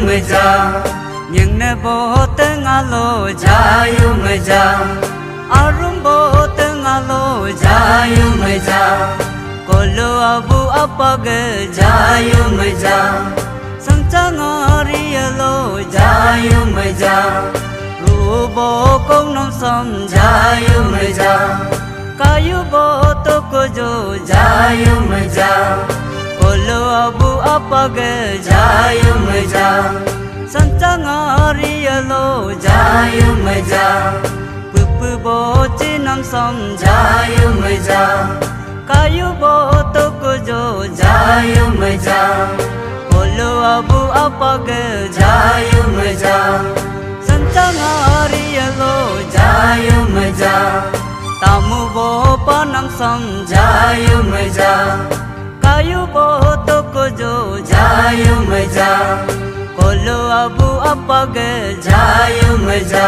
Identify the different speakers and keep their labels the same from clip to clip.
Speaker 1: mजा nhưng ne bo tengalo jayu mजा arum bo tengalo jayu mजा kolo abu apag jayu mजा संचंगारी लो जायु मजा रूबो कौन समझायु मजा कायु बो तो को जो जायु मजा कोलो अबू अपग जायु मजा संचंगारी लो जायु मजा पुप बो चिनम समझायु मजा कायु बो तो को जो जायु मजा Olo abu apag jayu mजा संचंगारी लो जायु मजा तामु बो पनम समझायु मजा कायु बो तो को जो जायु मजा कोलो अबू अपग जायु मजा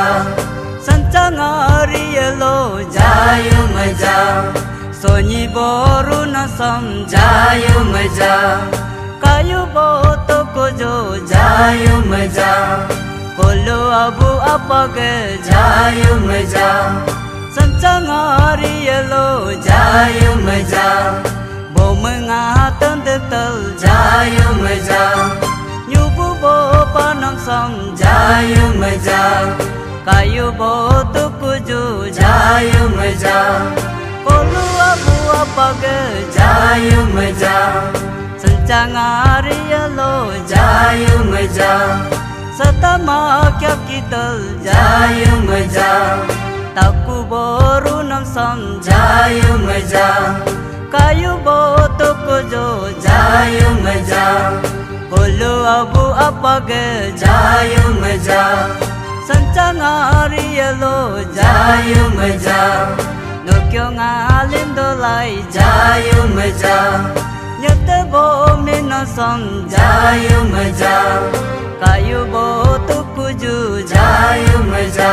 Speaker 1: संचंगारी लो जायु मजा सोनी बोरु न समझायु मजा कायु बो तो को जो जायु मजा कोलो अबू अपग जायु मजा संचंगारी लो जायु मजा बो मंगा तंद तल जायु मजा युबु बो पनम समझायु मजा कायु बो तो को जो जायु मजा कोलो अबू अपग जायु मजा संचंगारी लो जायु मजा सतमा क्या कितल जायु मजा ताकु बोरु नम समझायु मजा कायु बो तो को जो जायु मजा कोलो अबू अपग जायु मजा संचंगारी लो जायु मजा नो क्यों ngalim do lai जायु मजा Nhất bố mình nó समझायु मजा कायु बो तो कुजु जायु मजा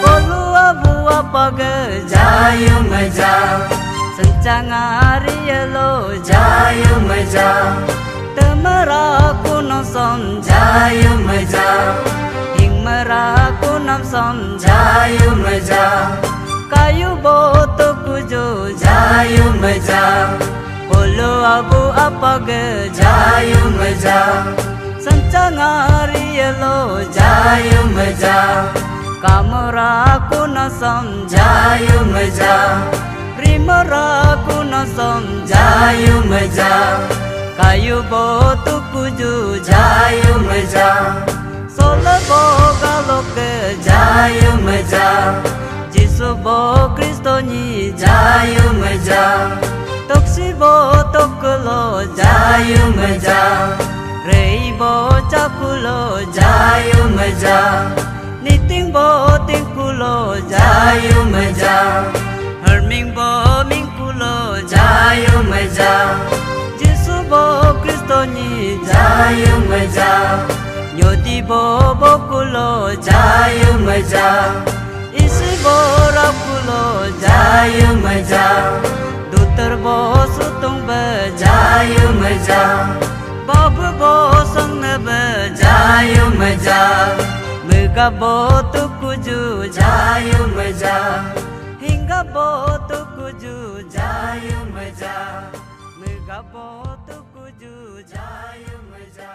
Speaker 1: कोलु अबू अपग जायु मजा संचंगारी लो जायु मजा तमरा को न समझायु मजा मरा को नम समझायु मजा कायु बो तो कुजो जायु मजा कोलो अबू अपग जायु मजा संचंगारी लो जायु मजा कामरा को न समझायु मजा प्रेमरा को न समझायु मजा कायु बो तो कुजो जायु मजा सोलो बो गालोक जायु मजा जिसु बो क्रिस्तोनी जायु मजा तोक्सी बो तोकुलो जायु मजा रेई बो चाकुलो जायु मजा नितिंग बो तिंकुलो जायु मजा हरमिंग बो मिंकुलो जायु मजा जिसु बो क्रिस्तोनी जायु मजा Yodi bo bokulo jayu mजा isi bo rakulo jayu mजा dutar bo sutung ba jayu mजा babu bo sangne ba jayu mजा muga bo tukuju jayu mजा hingga bo tukuju jayu mजा muga bo tukuju jayu mजा